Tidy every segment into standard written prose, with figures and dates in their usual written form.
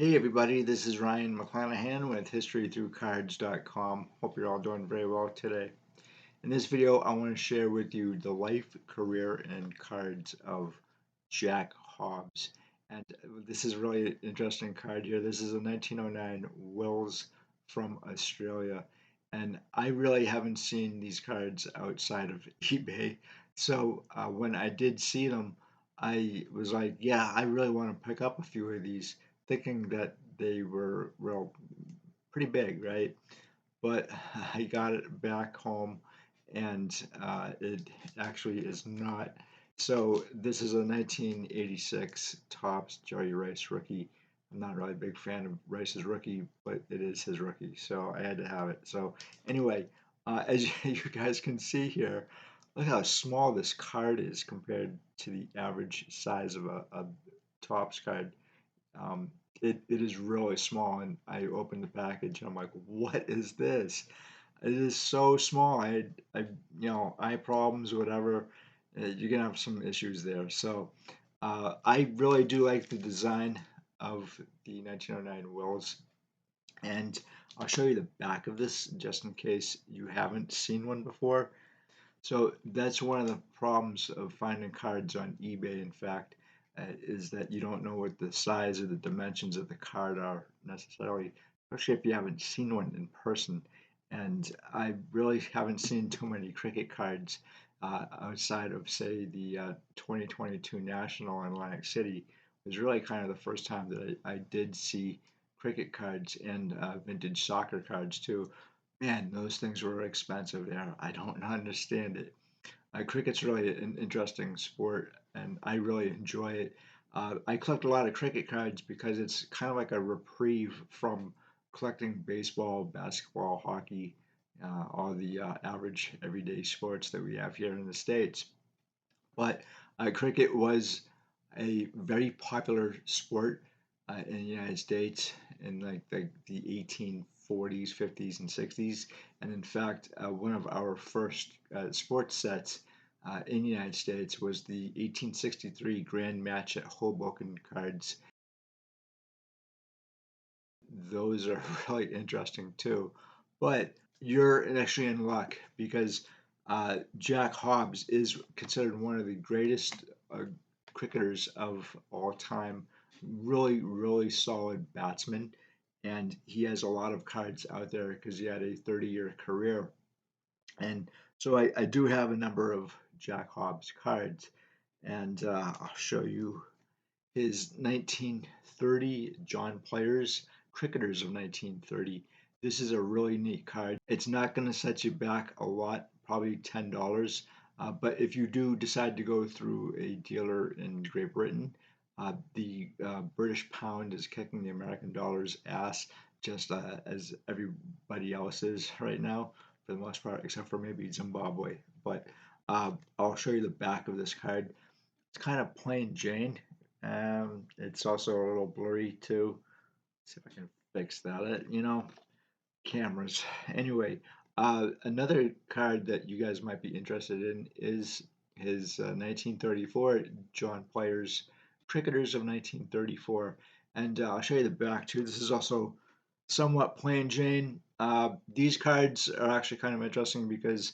Hey everybody, this is Ryan McClanahan with historythroughcards.com. Hope you're all doing very well today. In this video, I want to share with you the life, career, and cards of Jack Hobbs. And this is a really interesting card here. This is a 1909 Wills from Australia. And I really haven't seen these cards outside of eBay. So when I did see them, I was like, yeah, I really want to pick up a few of these, thinking that they were, well, pretty big, right? But I got it back home and it actually is not. So this is a 1986 Topps Jerry Rice rookie. I'm not really a big fan of Rice's rookie, but it is his rookie, so I had to have it. So anyway, as you guys can see here, look how small this card is compared to the average size of a Topps card. Um, it is really small, and I opened the package and I'm like, what is this? It is so small. Eye problems, whatever. You're gonna have some issues there. So, I really do like the design of the 1909 Wills, and I'll show you the back of this just in case you haven't seen one before. So that's one of the problems of finding cards on eBay, in fact, is that you don't know what the size or the dimensions of the card are necessarily, especially if you haven't seen one in person. And I really haven't seen too many cricket cards outside of, say, the 2022 National in Atlantic City. It was really kind of the first time that I did see cricket cards and vintage soccer cards too. Man, those things were expensive there. I don't understand it. Cricket's really an interesting sport, and I really enjoy it. I collect a lot of cricket cards because it's kind of like a reprieve from collecting baseball, basketball, hockey, all the average everyday sports that we have here in the States. But cricket was a very popular sport in the United States in like the 1840s, 50s, and 60s. And in fact, one of our first sports sets in the United States was the 1863 Grand Match at Hoboken cards. Those are really interesting too. But you're actually in luck because Jack Hobbs is considered one of the greatest cricketers of all time. Really, really solid batsman. And he has a lot of cards out there because he had a 30-year career. And so I do have a number of Jack Hobbs cards. And I'll show you his 1930 John Players Cricketers of 1930. This is a really neat card. It's not going to set you back a lot, probably $10. But if you do decide to go through a dealer in Great Britain, the British pound is kicking the American dollar's ass just as everybody else is right now, for the most part, except for maybe Zimbabwe. But I'll show you the back of this card. It's kind of plain Jane. It's also a little blurry too. Let's see if I can fix that. Cameras. Anyway, another card that you guys might be interested in is his 1934 John Players Cricketers of 1934, and I'll show you the back too. This is also somewhat plain Jane. These cards are actually kind of interesting because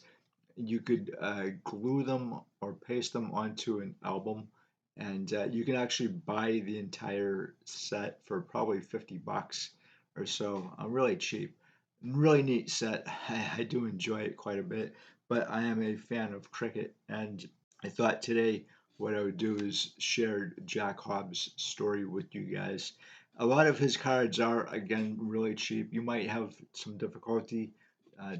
you could glue them or paste them onto an album, and you can actually buy the entire set for probably $50 or so. Really cheap. Really neat set. I do enjoy it quite a bit, but I am a fan of cricket, and I thought today what I would do is share Jack Hobbs' story with you guys. A lot of his cards are, again, really cheap. You might have some difficulty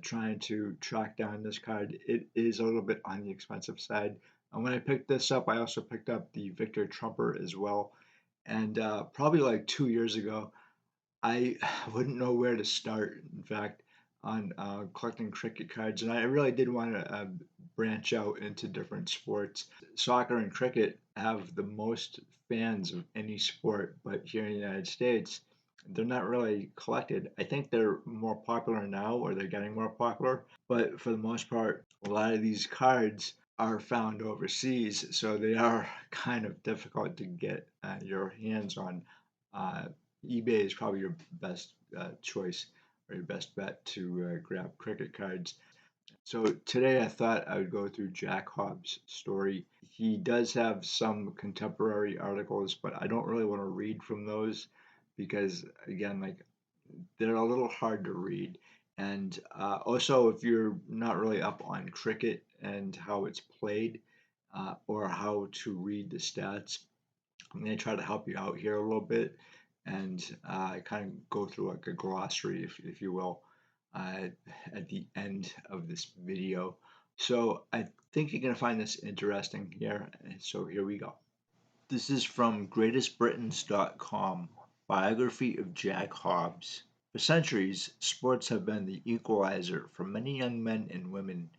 trying to track down this card. It is a little bit on the expensive side. And when I picked this up, I also picked up the Victor Trumper as well. And probably like 2 years ago, I wouldn't know where to start, in fact, on collecting cricket cards. And I really did want to branch out into different sports. Soccer and cricket have the most fans of any sport, but here in the United States, they're not really collected. I think they're more popular now, or they're getting more popular, but for the most part, a lot of these cards are found overseas, so they are kind of difficult to get your hands on. eBay is probably your best choice or your best bet to grab cricket cards. So today I thought I would go through Jack Hobbs' story. He does have some contemporary articles, but I don't really want to read from those because, again, like they're a little hard to read. And also, if you're not really up on cricket and how it's played or how to read the stats, I'm going to try to help you out here a little bit and kind of go through like a glossary, if you will, uh, at the end of this video. So I think you're going to find this interesting here. So here we go. This is from greatestbritons.com, biography of Jack Hobbs. For centuries, sports have been the equalizer for many young men and women.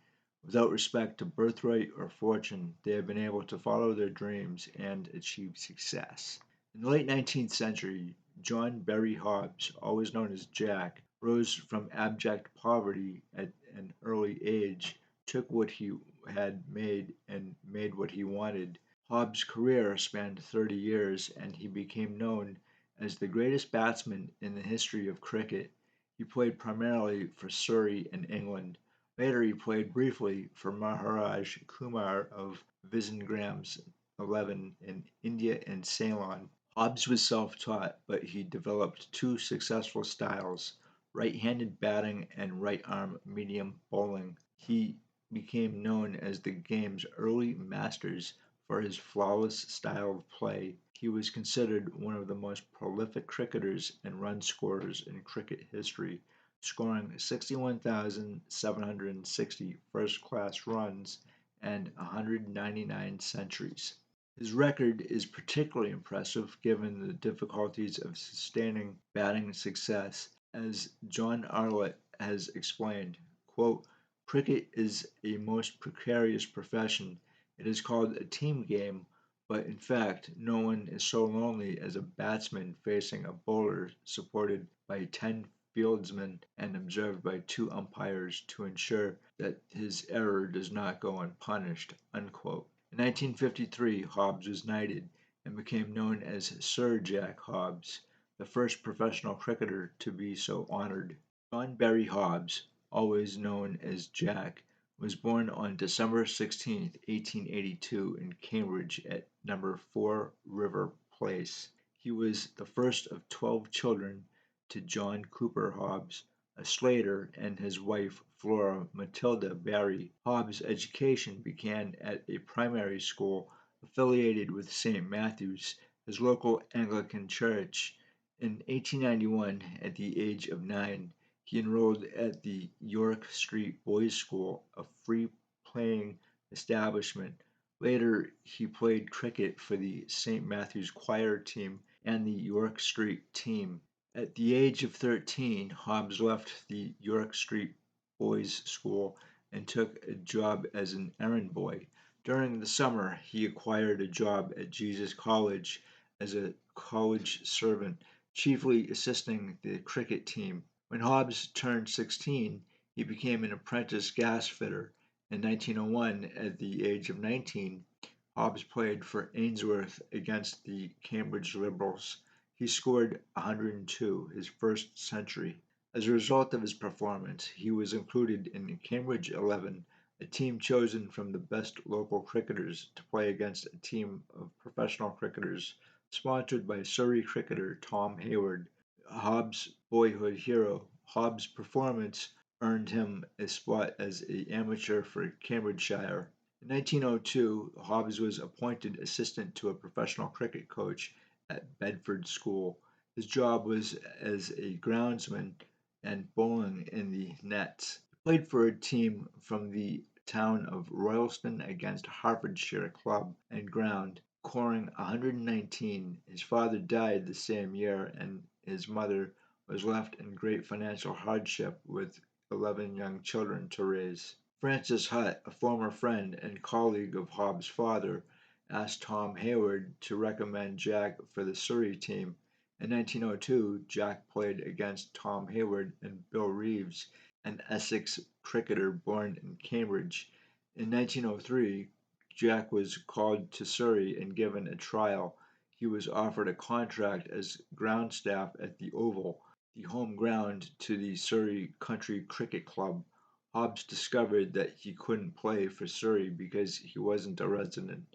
Without respect to birthright or fortune, they have been able to follow their dreams and achieve success. In the late 19th century, John Barry Hobbs, always known as Jack, rose from abject poverty at an early age, took what he had made and made what he wanted. Hobbs' career spanned 30 years, and he became known as the greatest batsman in the history of cricket. He played primarily for Surrey in England. Later he played briefly for Maharaj Kumar of Visengram's 11 in India and Ceylon. Hobbs was self-taught, but he developed two successful styles, right-handed batting and right-arm medium bowling. He became known as the game's early masters for his flawless style of play. He was considered one of the most prolific cricketers and run scorers in cricket history, scoring 61,760 first-class runs and 199 centuries. His record is particularly impressive given the difficulties of sustaining batting success. As John Arlott has explained, quote, cricket is a most precarious profession. It is called a team game, but in fact, no one is so lonely as a batsman facing a bowler supported by 10 fieldsmen and observed by two umpires to ensure that his error does not go unpunished. Unquote. In 1953, Hobbs was knighted and became known as Sir Jack Hobbs, the first professional cricketer to be so honored. John Barry Hobbs, always known as Jack, was born on December 16, 1882 in Cambridge at number 4 River Place. He was the first of 12 children to John Cooper Hobbs, a slater, and his wife Flora Matilda Barry. Hobbs' education began at a primary school affiliated with St. Matthew's, his local Anglican church. In 1891, at the age of 9, he enrolled at the York Street Boys' School, a free playing establishment. Later, he played cricket for the St. Matthew's choir team and the York Street team. At the age of 13, Hobbs left the York Street Boys' School and took a job as an errand boy. During the summer, he acquired a job at Jesus College as a college servant, chiefly assisting the cricket team. When Hobbs turned 16, he became an apprentice gas fitter. In 1901, at the age of 19, Hobbs played for Ainsworth against the Cambridge Liberals. He scored 102, his first century. As a result of his performance, he was included in the Cambridge 11, a team chosen from the best local cricketers to play against a team of professional cricketers sponsored by Surrey cricketer Tom Hayward, Hobbs' boyhood hero. Hobbs' performance earned him a spot as an amateur for Cambridgeshire. In 1902, Hobbs was appointed assistant to a professional cricket coach at Bedford School. His job was as a groundsman and bowling in the nets. He played for a team from the town of Royalston against Hertfordshire club and ground, scoring 119. His father died the same year, and his mother was left in great financial hardship with 11 young children to raise. Francis Hutt, a former friend and colleague of Hobbs' father, asked Tom Hayward to recommend Jack for the Surrey team. In 1902, Jack played against Tom Hayward and Bill Reeves, an Essex cricketer born in Cambridge. In 1903, Jack was called to Surrey and given a trial. he was offered a contract as ground staff at the Oval, the home ground to the Surrey Country Cricket Club. Hobbs discovered that he couldn't play for Surrey because he wasn't a resident.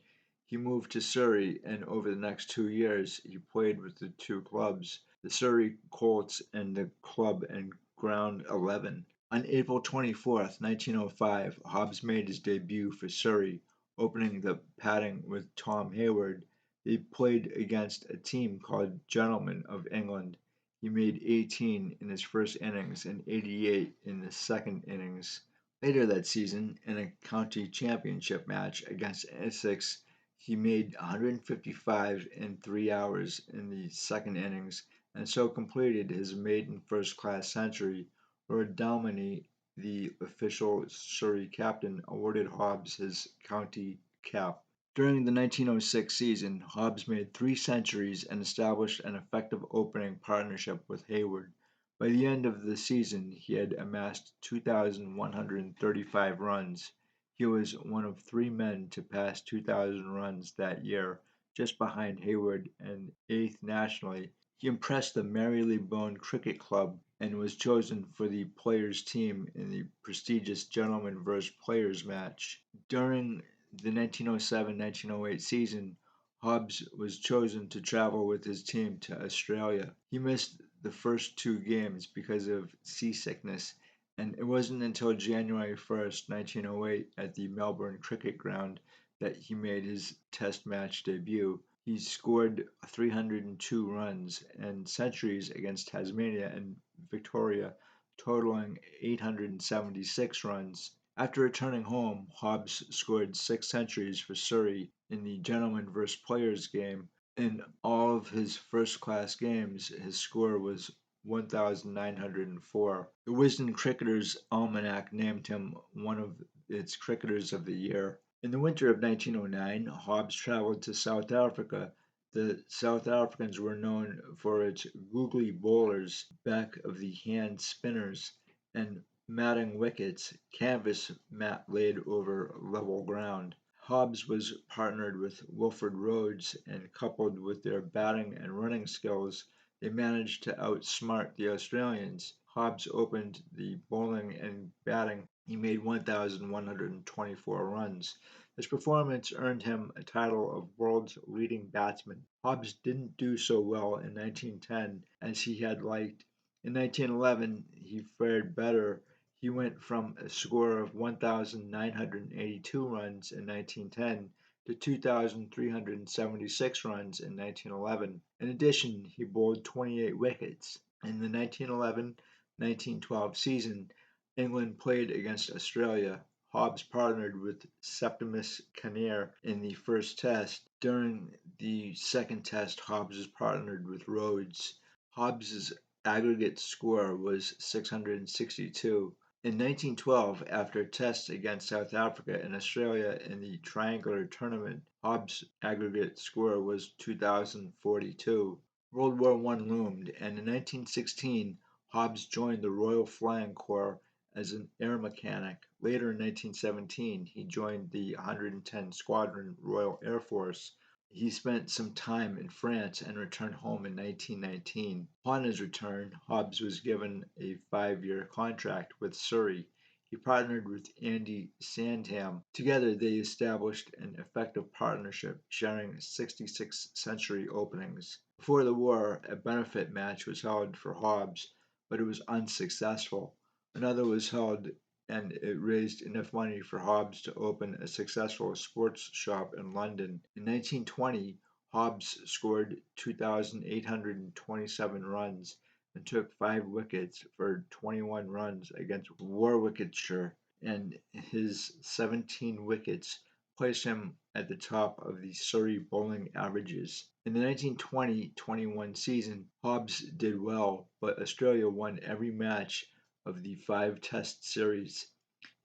He moved to Surrey, and over the next 2 years he played with the two clubs, the Surrey Colts and the club and ground 11. On April 24, 1905, Hobbs made his debut for Surrey, opening the batting with Tom Hayward. They played against a team called Gentlemen of England. He made 18 in his first innings and 88 in the second innings. Later that season, in a county championship match against Essex, he made 155 in 3 hours in the second innings and so completed his maiden first-class century. Lord Dalmeny, the official Surrey captain, awarded Hobbs his county cap. During the 1906 season, Hobbs made 3 centuries and established an effective opening partnership with Hayward. By the end of the season, he had amassed 2,135 runs. He was one of 3 men to pass 2,000 runs that year, just behind Hayward and 8th nationally. He impressed the Marylebone Cricket Club and was chosen for the players' team in the prestigious Gentlemen vs. Players match. During the 1907-1908 season, Hobbs was chosen to travel with his team to Australia. He missed the first 2 games because of seasickness, and it wasn't until January 1, 1908, at the Melbourne Cricket Ground that he made his Test match debut. He scored 302 runs and centuries against Tasmania and Victoria, totaling 876 runs. After returning home, Hobbs scored 6 centuries for Surrey in the Gentlemen vs. Players game. In all of his first-class games, his score was 1,904. The Wisden Cricketers' Almanac named him one of its Cricketers of the Year. In the winter of 1909, Hobbs traveled to South Africa. The South Africans were known for its googly bowlers, back of the hand spinners, and matting wickets, canvas mat laid over level ground. Hobbs was partnered with Wilfred Rhodes, and coupled with their batting and running skills, they managed to outsmart the Australians. Hobbs opened the bowling and batting. He made 1,124 runs. His performance earned him a title of world's leading batsman. Hobbs didn't do so well in 1910 as he had liked. In 1911, he fared better. He went from a score of 1,982 runs in 1910 to 2,376 runs in 1911. In addition, he bowled 28 wickets. In the 1911-1912 season, England played against Australia. Hobbs partnered with Septimus Kinnear in the first test. During the second test, Hobbs was partnered with Rhodes. Hobbs's aggregate score was 662. In 1912, after tests against South Africa and Australia in the triangular tournament, Hobbs' aggregate score was 2,042. World War I loomed, and in 1916, Hobbs joined the Royal Flying Corps as an air mechanic. Later in 1917, he joined the 110 Squadron Royal Air Force. He spent some time in France and returned home in 1919. Upon his return, Hobbs was given a 5-year contract with Surrey. He partnered with Andy Sandham. Together, they established an effective partnership, sharing 66 century openings. Before the war, a benefit match was held for Hobbs, but it was unsuccessful. Another was held, and it raised enough money for Hobbs to open a successful sports shop in London. In 1920, Hobbs scored 2,827 runs and took 5 wickets for 21 runs against Warwickshire, and his 17 wickets placed him at the top of the Surrey bowling averages. In the 1920-21 season, Hobbs did well, but Australia won every match of the 5-test series.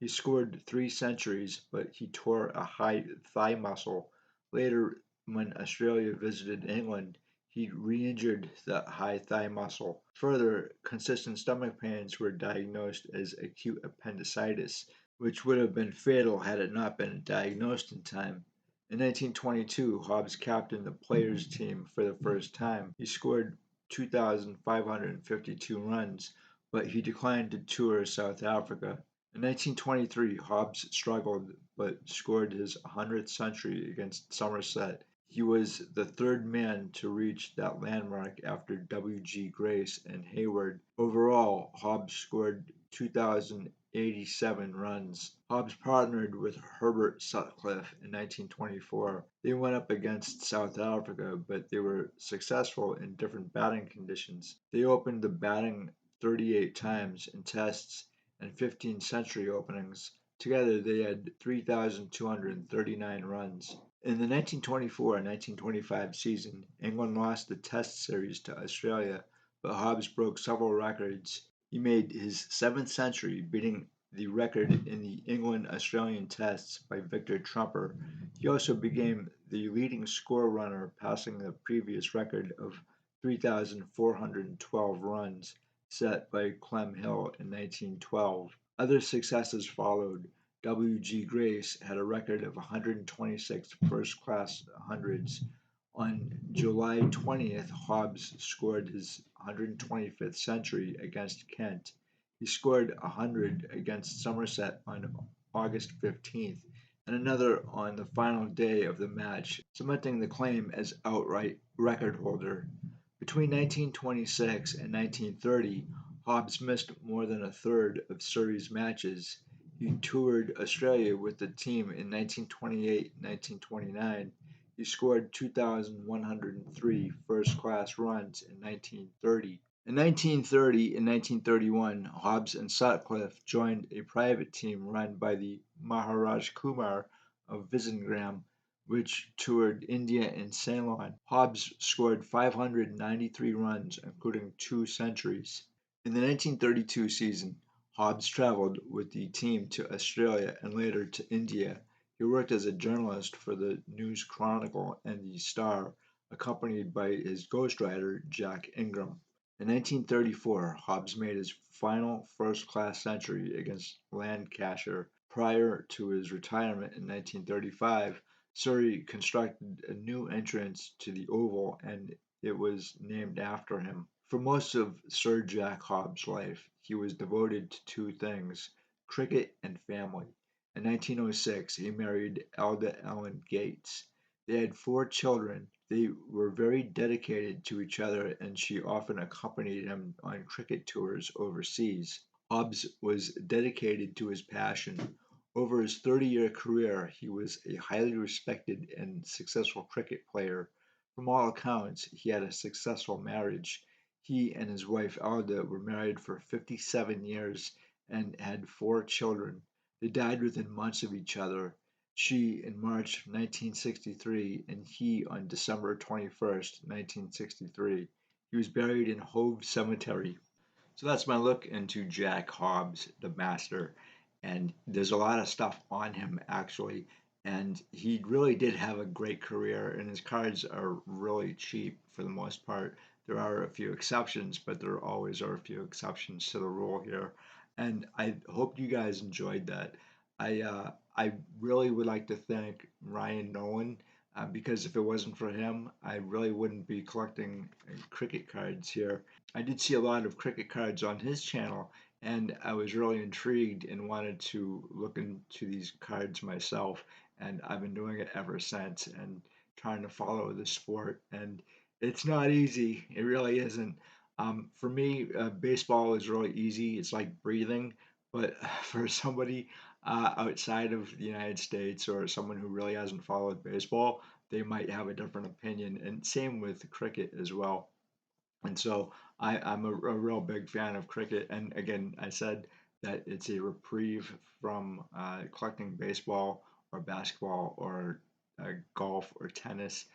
He scored 3 centuries, but he tore a high thigh muscle. Later, when Australia visited England, he re-injured the high thigh muscle. Further, consistent stomach pains were diagnosed as acute appendicitis, which would have been fatal had it not been diagnosed in time. In 1922, Hobbs captained the players' team for the first time. He scored 2,552 runs, but he declined to tour South Africa. In 1923, Hobbs struggled but scored his 100th century against Somerset. He was the third man to reach that landmark after W.G. Grace and Hayward. Overall, Hobbs scored 2,087 runs. Hobbs partnered with Herbert Sutcliffe in 1924. They went up against South Africa, but they were successful in different batting conditions. They opened the batting 38 times in tests and 15 century openings. Together, they had 3,239 runs. In the 1924-1925 season, England lost the Test series to Australia, but Hobbs broke several records. He made his seventh century, beating the record in the England-Australian Tests by Victor Trumper. He also became the leading score runner, passing the previous record of 3,412 runs set by Clem Hill in 1912. Other successes followed. W.G. Grace had a record of 126 first-class hundreds. On July 20th, Hobbs scored his 125th century against Kent. He scored 100 against Somerset on August 15th and another on the final day of the match, cementing the claim as outright record holder. Between 1926 and 1930, Hobbs missed more than a third of Surrey's matches. He toured Australia with the team in 1928-1929. He scored 2,103 first-class runs in 1930. In 1930 and 1931, Hobbs and Sutcliffe joined a private team run by the Maharaj Kumar of Visengram, which toured India and Ceylon. Hobbs scored 593 runs, including 2 centuries. In the 1932 season, Hobbs traveled with the team to Australia and later to India. He worked as a journalist for the News Chronicle and the Star, accompanied by his ghostwriter, Jack Ingram. In 1934, Hobbs made his final first-class century against Lancashire. Prior to his retirement in 1935, Surrey constructed a new entrance to the Oval and it was named after him. For most of Sir Jack Hobbs' life, he was devoted to two things, cricket and family. In 1906, he married Alda Ellen Gates. They had 4 children. They were very dedicated to each other and she often accompanied him on cricket tours overseas. Hobbs was dedicated to his passion. Over his 30-year career, he was a highly respected and successful cricket player. From all accounts, he had a successful marriage. He and his wife Alda were married for 57 years and had 4 children. They died within months of each other. She in March 1963 and he on December 21st, 1963. He was buried in Hove Cemetery. So that's my look into Jack Hobbs, the master. And there's a lot of stuff on him actually. And he really did have a great career, and his cards are really cheap for the most part. There are a few exceptions, but there always are a few exceptions to the rule here. And I hope you guys enjoyed that. I really would like to thank Ryan Nolan because if it wasn't for him, I really wouldn't be collecting cricket cards here. I did see a lot of cricket cards on his channel, and I was really intrigued and wanted to look into these cards myself. And I've been doing it ever since and trying to follow the sport. And it's not easy, it really isn't. For me, baseball is really easy, it's like breathing. But for somebody outside of the United States or someone who really hasn't followed baseball, they might have a different opinion. And same with cricket as well. And so I'm a real big fan of cricket. And again, I said that it's a reprieve from collecting baseball or basketball or golf or tennis.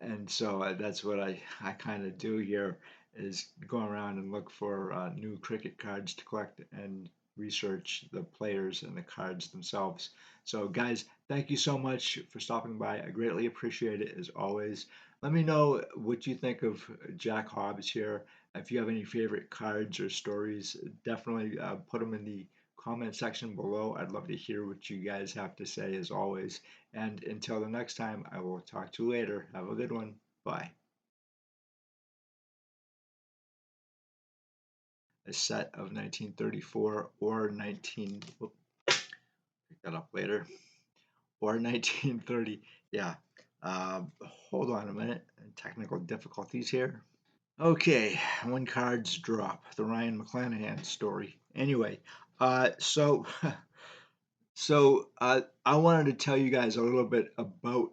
And so that's what I kind of do here is go around and look for new cricket cards to collect and research the players and the cards themselves. So guys, thank you so much for stopping by. I greatly appreciate it as always. Let me know what you think of Jack Hobbs here. If you have any favorite cards or stories, definitely put them in the comment section below. I'd love to hear what you guys have to say as always. And until the next time, I will talk to you later. Have a good one. Bye. A set of 1934 or 19. Whoop, pick that up later. Or 1930. Yeah. Hold on a minute. Technical difficulties here. Okay, when cards drop, the Ryan McClanahan story. Anyway, so I wanted to tell you guys a little bit about